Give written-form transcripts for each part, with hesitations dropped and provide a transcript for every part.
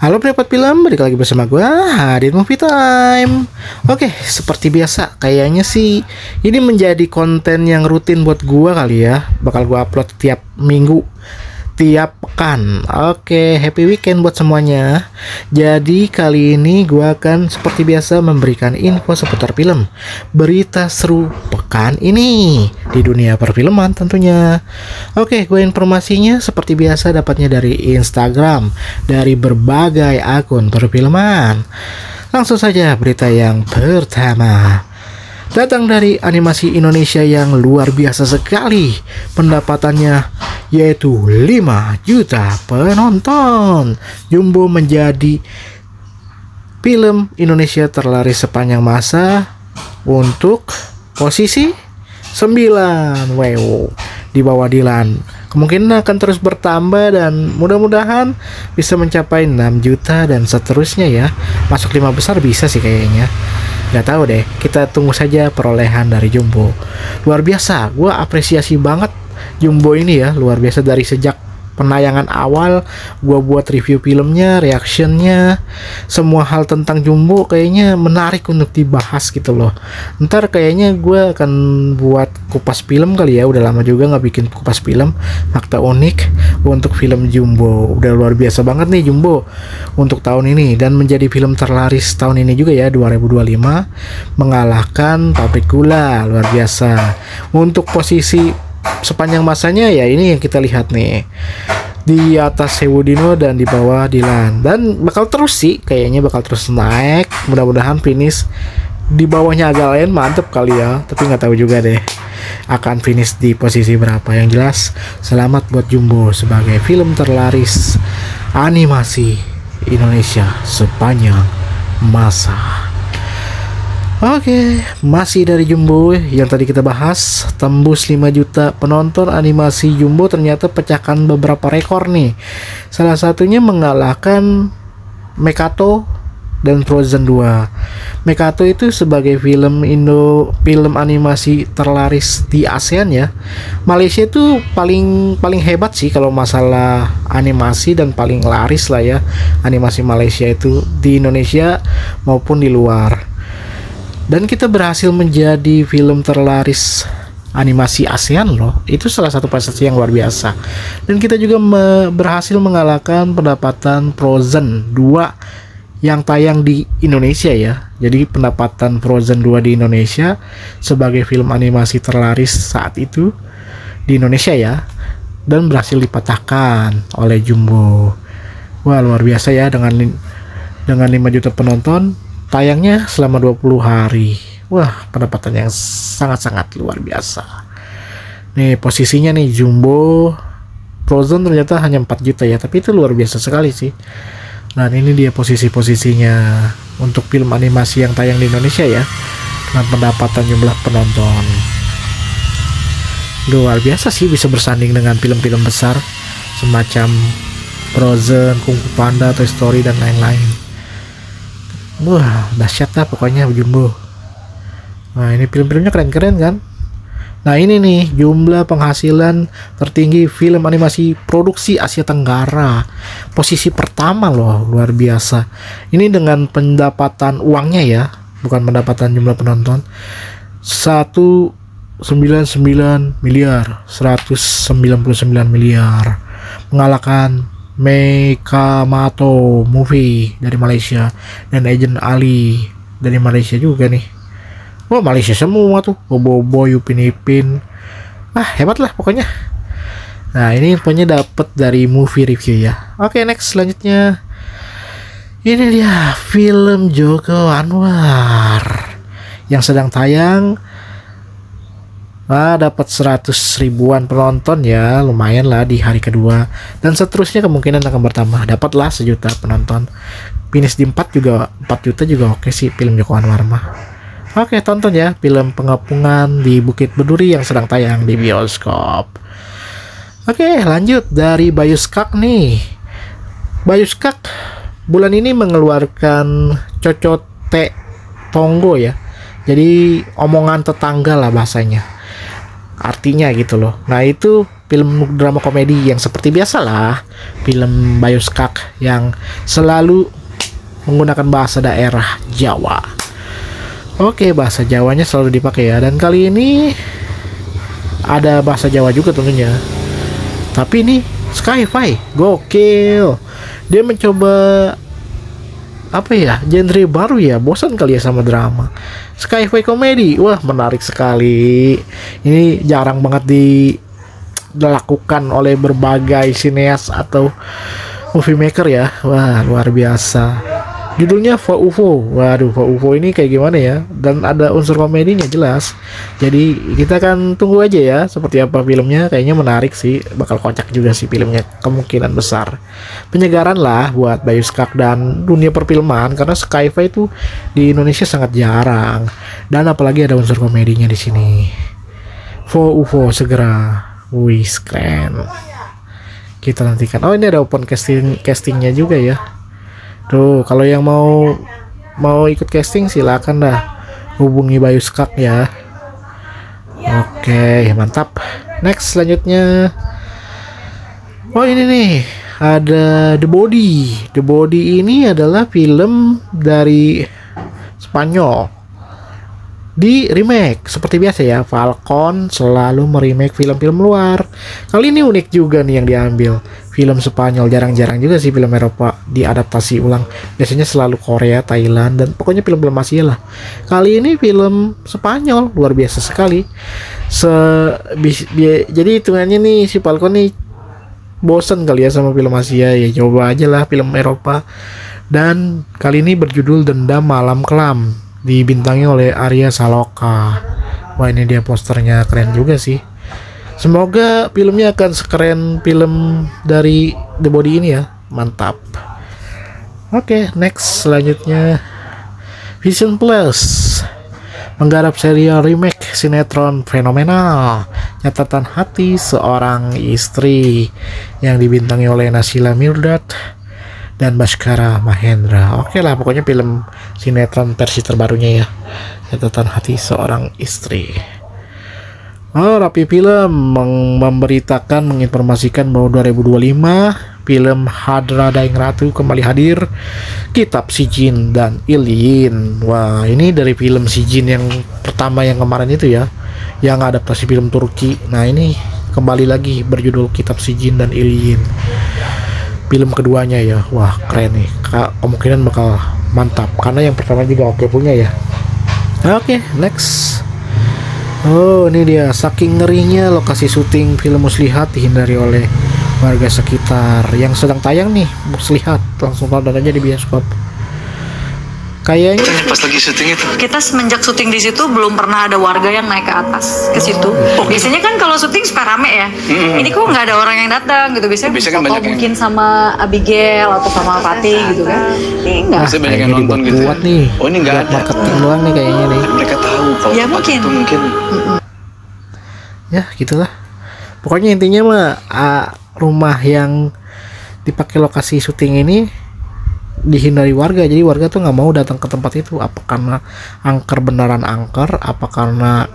Halo penikmat film, balik lagi bersama gue, Hadid Movie Time. Oke, seperti biasa, kayaknya sih ini menjadi konten yang rutin buat gue kali ya. Bakal gue upload tiap minggu, tiap pekan. Oke, happy weekend buat semuanya. Jadi kali ini gue akan seperti biasa memberikan info seputar film, berita seru pekan ini di dunia perfilman tentunya. Oke, gue informasinya seperti biasa dapatnya dari Instagram, dari berbagai akun perfilman. Langsung saja berita yang pertama. Datang dari animasi Indonesia yang luar biasa sekali pendapatannya, yaitu 5 juta penonton. Jumbo menjadi film Indonesia terlaris sepanjang masa untuk posisi 9. Wow, di bawah Dilan. Kemungkinan akan terus bertambah dan mudah-mudahan bisa mencapai 6 juta dan seterusnya ya. Masuk 5 besar bisa sih kayaknya. Gak tahu deh, kita tunggu saja perolehan dari Jumbo. Luar biasa, gue apresiasi banget Jumbo ini ya, luar biasa. Dari sejak penayangan awal gue buat review filmnya, reactionnya, semua hal tentang Jumbo kayaknya menarik untuk dibahas gitu loh. Ntar kayaknya gue akan buat kupas film kali ya, udah lama juga nggak bikin kupas film, fakta unik untuk film Jumbo. Udah luar biasa banget nih Jumbo untuk tahun ini, dan menjadi film terlaris tahun ini juga ya, 2025, mengalahkan Pabrik Gula. Luar biasa. Untuk posisi sepanjang masanya ya ini yang kita lihat nih, di atas Sewudino dan di bawah Dilan, dan bakal terus sih kayaknya, bakal terus naik. Mudah-mudahan finish di bawahnya agak lain, mantep kali ya, tapi nggak tahu juga deh akan finish di posisi berapa. Yang jelas selamat buat Jumbo sebagai film terlaris animasi Indonesia sepanjang masa. Oke, masih dari Jumbo yang tadi kita bahas, tembus 5 juta penonton. Animasi Jumbo ternyata pecahkan beberapa rekor nih. Salah satunya mengalahkan Mekato dan Frozen 2. Mekato itu sebagai film animasi terlaris di ASEAN ya. Malaysia itu paling hebat sih kalau masalah animasi, dan paling laris lah ya animasi Malaysia itu di Indonesia maupun di luar. Dan kita berhasil menjadi film terlaris animasi ASEAN loh. Itu salah satu prestasi yang luar biasa. Dan kita juga berhasil mengalahkan pendapatan Frozen 2 yang tayang di Indonesia ya. Jadi pendapatan Frozen 2 di Indonesia sebagai film animasi terlaris saat itu di Indonesia ya, dan berhasil dipatahkan oleh Jumbo. Wah, luar biasa ya, dengan 5 juta penonton, tayangnya selama 20 hari. Wah, pendapatan yang sangat-sangat luar biasa. Nih posisinya nih, Jumbo, Frozen ternyata hanya 4 juta ya, tapi itu luar biasa sekali sih. Nah, ini dia posisi-posisinya untuk film animasi yang tayang di Indonesia ya, dengan pendapatan jumlah penonton. Luar biasa sih, bisa bersanding dengan film-film besar semacam Frozen, Kung Fu Panda, Toy Story, dan lain-lain. Wah, dahsyat lah pokoknya Jumbo. Nah, ini film-filmnya keren-keren kan. Nah, ini nih jumlah penghasilan tertinggi film animasi produksi Asia Tenggara. Posisi pertama loh, luar biasa. Ini dengan pendapatan uangnya ya, bukan pendapatan jumlah penonton. 199 miliar, 199 miliar. Mengalahkan Mekamato Movie dari Malaysia dan Agent Ali dari Malaysia juga nih. Wah, Malaysia semua tuh, Bobo, Upin Ipin. Hebat lah pokoknya. Nah, ini infonya dapat dari Movie Review ya. Oke, next selanjutnya. Ini dia film Joko Anwar yang sedang tayang. Dapat 100 ribuan penonton ya, lumayan lah di hari kedua, dan seterusnya kemungkinan akan bertambah. Dapatlah 1 juta penonton, finish di 4 juta juga oke sih film Joko Anwar mah. Oke, tonton ya film Pengepungan di Bukit Berduri yang sedang tayang di bioskop. Oke, lanjut dari Bayuskak nih. Bayuskak bulan ini mengeluarkan Cocote Tonggo ya, jadi omongan tetangga lah bahasanya. artinya gitu loh. Nah itu film drama komedi yang seperti biasalah film bioskop yang selalu menggunakan bahasa daerah Jawa. Oke, bahasa Jawanya selalu dipakai ya. Dan kali ini ada bahasa Jawa juga tentunya. Tapi ini Sky-Fi gokil. Dia mencoba apa ya, genre baru ya. Bosan kali ya sama drama. Sky-Fi komedi, wah menarik sekali. Ini jarang banget dilakukan oleh berbagai sineas atau movie maker ya. Wah luar biasa. Judulnya VUFO. Waduh, VUFO ini kayak gimana ya? Dan ada unsur komedinya jelas. Jadi kita akan tunggu aja ya seperti apa filmnya. Kayaknya menarik sih, bakal kocak juga sih filmnya, kemungkinan besar. Penyegaran lah buat bioskop dan dunia perfilman, karena Sky-Fi itu di Indonesia sangat jarang. Dan apalagi ada unsur komedinya di sini. VUFO segera. Wih, keren. Kita nantikan. Oh, ini ada open castingnya juga ya. Tuh, kalau yang mau ikut casting silakan dah hubungi bioskop ya. Oke, mantap. Next selanjutnya. Oh ini nih, ada The Body. The Body ini adalah film dari Spanyol. Di remake seperti biasa ya, Falcon selalu meremake film-film luar. Kali ini unik juga nih yang diambil. Film Spanyol, jarang-jarang juga sih film Eropa diadaptasi ulang. Biasanya selalu Korea, Thailand, dan pokoknya film-film Asia lah. Kali ini film Spanyol, luar biasa sekali. Jadi hitungannya nih si Falcon nih bosen kali ya sama film Asia, ya coba aja lah film Eropa. Dan kali ini berjudul Dendam Malam Kelam, dibintangi oleh Arya Saloka. Wah ini dia posternya, keren juga sih. Semoga filmnya akan sekeren film dari The Body ini ya. Mantap. Oke, next selanjutnya Vision Plus menggarap serial remake sinetron fenomenal Catatan Hati Seorang Istri yang dibintangi oleh Naysila Mirdad dan Baskara Mahendra. Oke lah, pokoknya film sinetron versi terbarunya ya, Catatan Hati Seorang Istri. Oh, Rapi Film memberitakan, menginformasikan bahwa 2025 film Hadra Daeng Ratu kembali hadir, Kitab Si Jin dan Ilyin. Wah, ini dari film Si Jin yang pertama yang kemarin itu ya, yang adaptasi film Turki. Nah, ini kembali lagi berjudul Kitab Si Jin dan Ilyin. Film keduanya ya, wah keren nih. Kemungkinan bakal mantap karena yang pertama juga oke punya ya. Oke, next. Oh, ini dia, saking ngerinya lokasi syuting film Muslihat dihindari oleh warga sekitar. Yang sedang tayang nih Muslihat, langsung tonton aja di bioskop. Kayaknya pas lagi syuting itu. Kita semenjak syuting di situ belum pernah ada warga yang naik ke atas ke situ. Biasanya kan kalau syuting suka rame ya. Ini kok nggak ada orang yang datang gitu. Biasanya kan banyak mungkin sama Abigail atau sama Pati gitu kan. Ini enggak. Biasanya banyak yang nonton gitu. Buat nih. Oh ini nggak ada. Marketing doang nih kayaknya nih. Mereka tahu kalau ya mungkin. itu mungkin. Ya gitulah. Pokoknya intinya mah rumah yang dipakai lokasi syuting ini dihindari warga, jadi warga tuh nggak mau datang ke tempat itu. Apa karena angker beneran angker, apa karena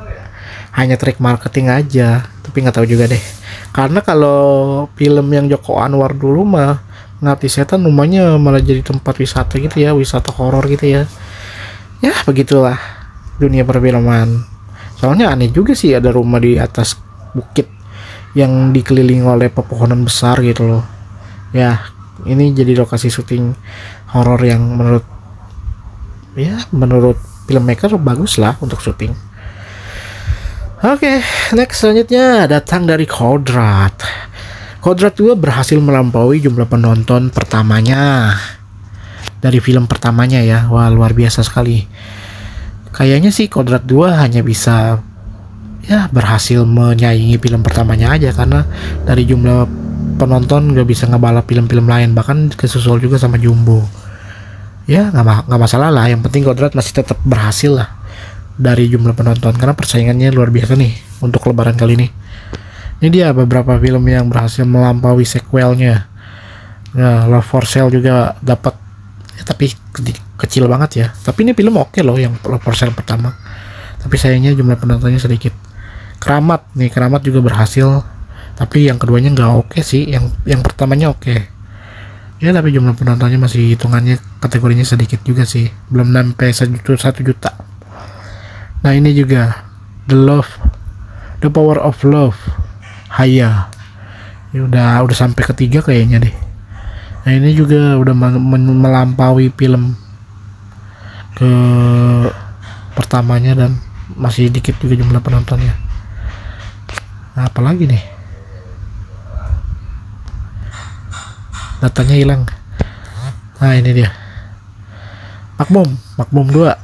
hanya trik marketing aja, tapi nggak tahu juga deh. Karena kalau film yang Joko Anwar dulu mah Ngati Setan rumahnya malah jadi tempat wisata gitu ya, wisata horor gitu ya. Ya begitulah dunia perfilman. Soalnya aneh juga sih ada rumah di atas bukit yang dikelilingi oleh pepohonan besar gitu loh. Ya ini jadi lokasi syuting horor yang menurut filmmaker bagus lah untuk syuting. Oke, next selanjutnya datang dari Kodrat. Kodrat 2 berhasil melampaui jumlah penonton pertamanya dari film pertamanya ya. Wah luar biasa sekali. Kayaknya sih Kodrat 2 hanya bisa ya berhasil menyaingi film pertamanya aja, karena dari jumlah penonton gak bisa ngebalap film-film lain, bahkan kesusul juga sama Jumbo. Ya nggak masalah lah, yang penting Kodrat masih tetap berhasil lah dari jumlah penonton, karena persaingannya luar biasa nih untuk lebaran kali ini. Ini dia beberapa film yang berhasil melampaui sequelnya. Nah, Love for Sale juga dapat ya, tapi kecil banget ya. Tapi ini film oke loh yang Love for Sale pertama, tapi sayangnya jumlah penontonnya sedikit. Keramat nih, Keramat juga berhasil, tapi yang keduanya nggak oke sih. Yang pertamanya oke ya, tapi jumlah penontonnya masih hitungannya kategorinya sedikit juga sih, belum sampai 1 juta. Nah ini juga The Power of Love, Haya, ini udah sampai ketiga kayaknya deh. Nah ini juga udah melampaui film ke pertamanya dan masih dikit juga jumlah penontonnya. Nah, apalagi nih, datanya hilang. Nah ini dia, Makmum 2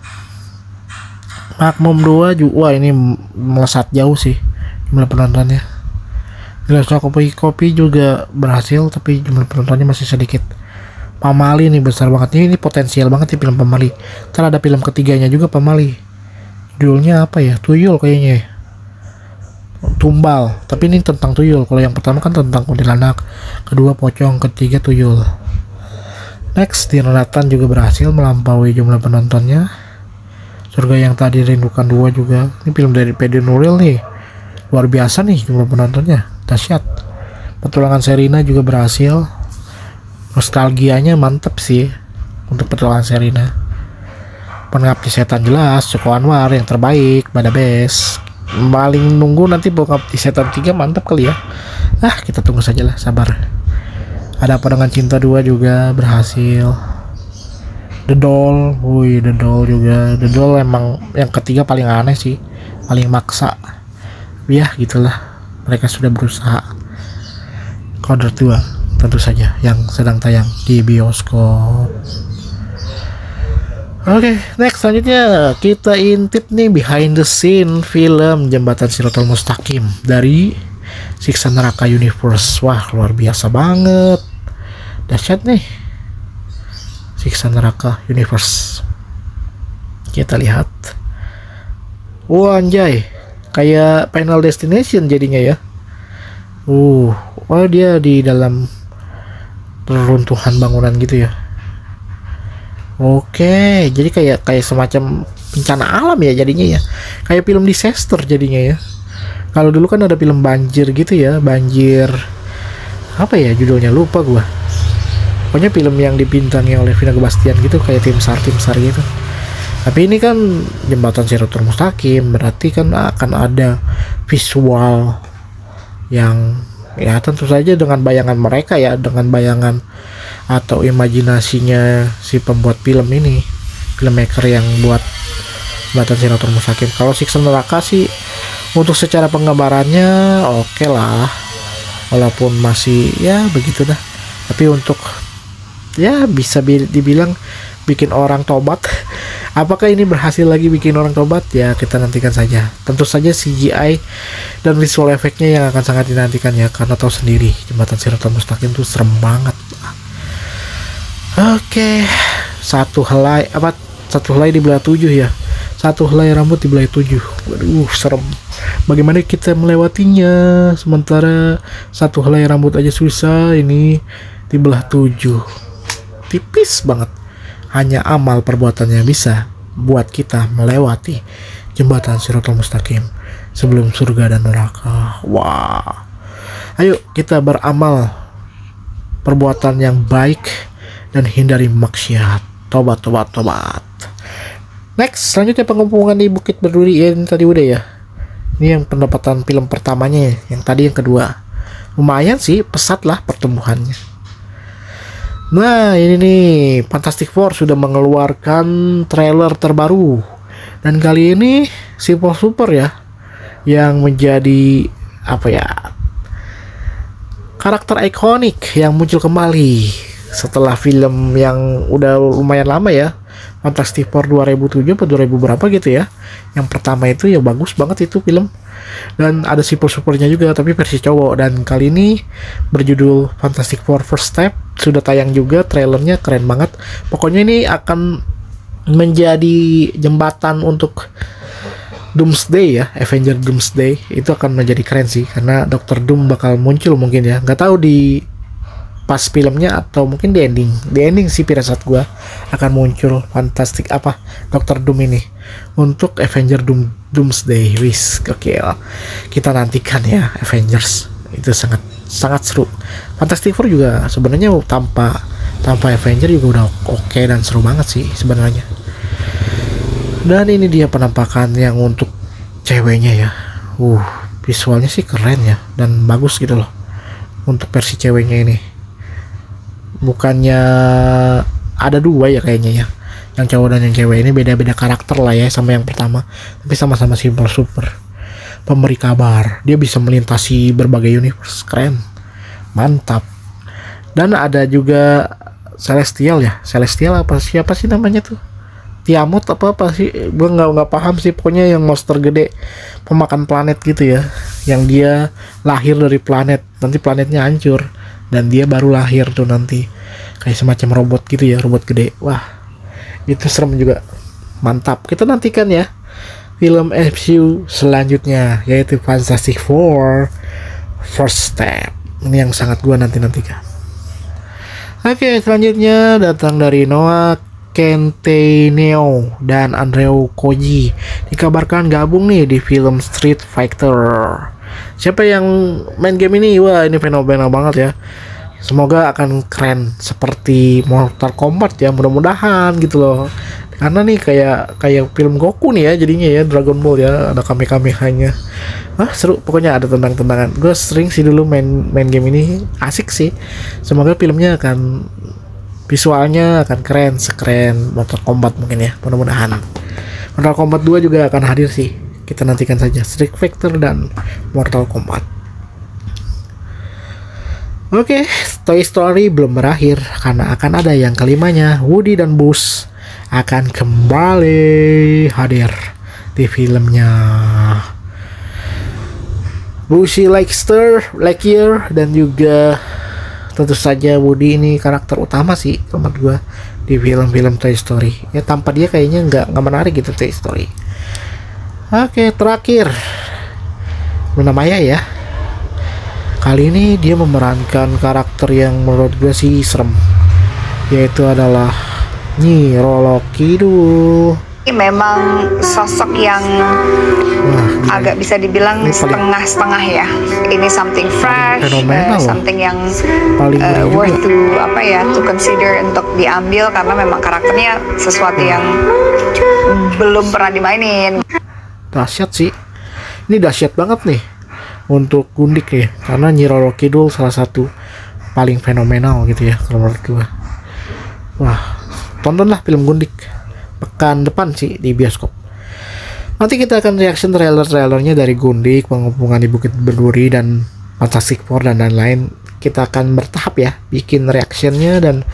juga. Wah ini melesat jauh sih jumlah penontonnya. Jelasnya Kopi juga berhasil, tapi jumlah penontonnya masih sedikit. Pamali nih besar banget, ini potensial banget nih film Pamali. Ntar ada film ketiganya juga Pamali, judulnya apa ya, Tuyul kayaknya ya. Tumbal, tapi ini tentang tuyul. Kalau yang pertama kan tentang kuntilanak, kedua pocong, ketiga tuyul. Next, Dirnatan juga berhasil melampaui jumlah penontonnya. Surga yang tadi rindukan 2 juga, ini film dari Pedi Nuril nih, luar biasa nih jumlah penontonnya, dahsyat. Petualangan Sherina juga berhasil, nostalgianya mantep sih untuk Petualangan Sherina. Pengabdi Setan jelas, Joko Anwar yang terbaik, pada best. Paling nunggu nanti Pengabdi Setan 3 mantap kali ya. Kita tunggu saja lah, sabar. Ada Apa Dengan Cinta 2 juga berhasil. The Doll juga. The Doll emang yang ketiga paling aneh sih, paling maksa. Ya gitulah, mereka sudah berusaha. Coder 2 tentu saja yang sedang tayang di bioskop. Oke, next selanjutnya kita intip nih behind the scene film Jembatan Shiratal Mustaqim dari Siksa Neraka Universe. Wah luar biasa banget, dahsyat nih Siksa Neraka Universe. Kita lihat, wah anjay, kayak Final Destination jadinya ya. Dia di dalam reruntuhan bangunan gitu ya. Oke, jadi kayak semacam bencana alam ya jadinya ya, kayak film disaster jadinya ya. Kalau dulu kan ada film banjir gitu ya, banjir apa ya judulnya, lupa gua. Pokoknya film yang dibintangi oleh Vina Gebastian gitu, kayak tim SAR gitu. Tapi ini kan Jembatan Shiratal Mustaqim, berarti kan akan ada visual yang ya tentu saja dengan bayangan mereka ya, dengan bayangan atau imajinasinya si pembuat film ini, filmmaker yang buat Jembatan Shiratal Mustaqim. Kalau Siksa Neraka sih untuk secara penggambarannya oke lah, walaupun masih ya begitu dah, tapi untuk ya bisa dibilang bikin orang tobat. Apakah ini berhasil lagi bikin orang tobat? Ya kita nantikan saja. Tentu saja CGI dan visual efeknya yang akan sangat dinantikan ya, karena tahu sendiri Jembatan Shiratal Mustaqim tuh serem banget. Oke, satu helai dibelah 7 ya. Satu helai rambut dibelah 7. Waduh, serem. Bagaimana kita melewatinya? Sementara satu helai rambut aja susah, ini dibelah 7. Tipis banget. Hanya amal perbuatannya bisa buat kita melewati Jembatan Shiratal Mustaqim sebelum surga dan neraka. Wah. Ayo kita beramal perbuatan yang baik dan hindari maksiat. Tobat. Next, selanjutnya Pengepungan di Bukit Berduri ya, ini tadi udah ya. Ini yang pendapatan film pertamanya, yang tadi yang kedua. Lumayan sih, pesat lah pertumbuhannya. Nah, ini nih Fantastic Four sudah mengeluarkan trailer terbaru. Dan kali ini Silver Super ya yang menjadi apa ya? Karakter ikonik yang muncul kembali setelah film yang udah lumayan lama ya, Fantastic Four 2007 atau 2000 berapa gitu ya. Yang pertama itu ya bagus banget itu film, dan ada Silver Supernya juga tapi versi cowok. Dan kali ini berjudul Fantastic Four First Step, sudah tayang juga trailernya, keren banget. Pokoknya ini akan menjadi jembatan untuk Doomsday ya, Avenger Doomsday. Itu akan menjadi keren sih, karena Dr. Doom bakal muncul mungkin ya, nggak tahu di pas filmnya atau mungkin di ending sih, pirasat gua akan muncul Dr. Doom ini untuk Avenger Doomsday. Wis, oke. Kita nantikan ya Avengers. Itu sangat seru. Fantastic Four juga sebenarnya tanpa Avenger juga udah oke dan seru banget sih sebenarnya. Dan ini dia penampakan yang untuk ceweknya ya. Visualnya sih keren ya dan bagus gitu loh untuk versi ceweknya ini. Bukannya ada dua ya kayaknya ya, yang cowok dan yang cewek ini beda-beda karakter lah ya sama yang pertama, tapi sama-sama Silver Surfer, pemberi kabar. Dia bisa melintasi berbagai universe, keren, mantap. Dan ada juga Celestial ya, Celestial siapa sih namanya tuh, Tiamut apa sih, gue nggak paham sih, pokoknya yang monster gede pemakan planet gitu ya, yang dia lahir dari planet, nanti planetnya hancur dan dia baru lahir tuh nanti kayak semacam robot gitu ya, robot gede. Wah, itu serem juga, mantap. Kita nantikan ya film MCU selanjutnya, yaitu Fantastic Four First Step. Ini yang sangat gua nantikan. Oke, selanjutnya datang dari Noah Centineo dan Andreu Koji, dikabarkan gabung nih di film Street Fighter. Siapa yang main game ini? Wah, ini fenomenal banget ya. Semoga akan keren seperti Mortal Kombat ya, mudah-mudahan gitu loh. Karena nih kayak film Goku nih ya jadinya ya, Dragon Ball ya, ada Kamehamehanya. Seru, pokoknya ada tendang-tendangan. Gue sering sih dulu main game ini, asik sih. Semoga filmnya akan visualnya akan keren, sekeren Mortal Kombat mungkin ya, mudah-mudahan. Mortal Kombat 2 juga akan hadir sih. Kita nantikan saja Street Fighter dan Mortal Kombat. Oke, Toy Story belum berakhir karena akan ada yang kelimanya. Woody dan Buzz akan kembali hadir di filmnya. Buzz Lightyear dan juga tentu saja Woody ini karakter utama sih menurut gua di film-film Toy Story. Ya tanpa dia kayaknya nggak menarik gitu Toy Story. Oke, terakhir Luna Maya ya. Kali ini dia memerankan karakter yang menurut gue sih serem, yaitu adalah Nyi Roro Kidul. Memang sosok yang agak bisa dibilang setengah-setengah ya. Ini something fresh, something yang worth to consider untuk diambil karena memang karakternya sesuatu yang belum pernah dimainin. Dahsyat sih, ini dahsyat banget nih untuk Gundik ya, karena Nyi Roro Kidul salah satu paling fenomenal gitu ya kalau menurut gue. Wah, tontonlah film Gundik pekan depan sih di bioskop. Nanti kita akan reaction trailernya dari Gundik, Pengepungan di Bukit Berduri, dan Fantastic Four dan lain-lain. Kita akan bertahap ya bikin reactionnya dan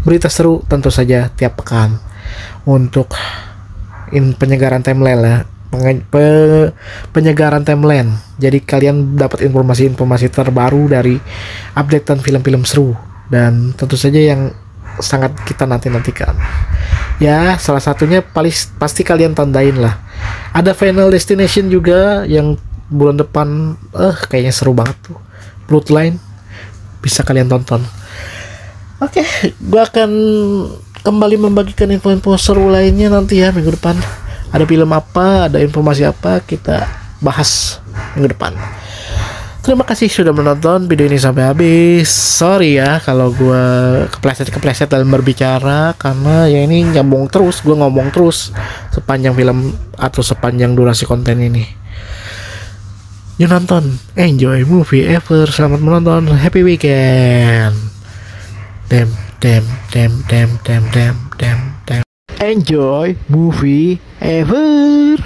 berita seru tentu saja tiap pekan untuk penyegaran timeline lah. Penyegaran timeline. Jadi kalian dapat informasi-informasi terbaru dari updatean film-film seru dan tentu saja yang sangat kita nantikan. Ya, salah satunya pasti kalian tandain lah. Ada Final Destination juga yang bulan depan, kayaknya seru banget tuh. Bloodline bisa kalian tonton. Oke, gua akan kembali membagikan info-info seru lainnya nanti ya minggu depan. Ada film apa, ada informasi apa, kita bahas minggu depan. Terima kasih sudah menonton video ini sampai habis. Sorry ya kalau gue kepleset dalam berbicara, karena ya ini nyambung terus, gue ngomong terus sepanjang film atau sepanjang durasi konten ini. Yuk nonton, enjoy movie ever, selamat menonton, happy weekend. Enjoy movie ever.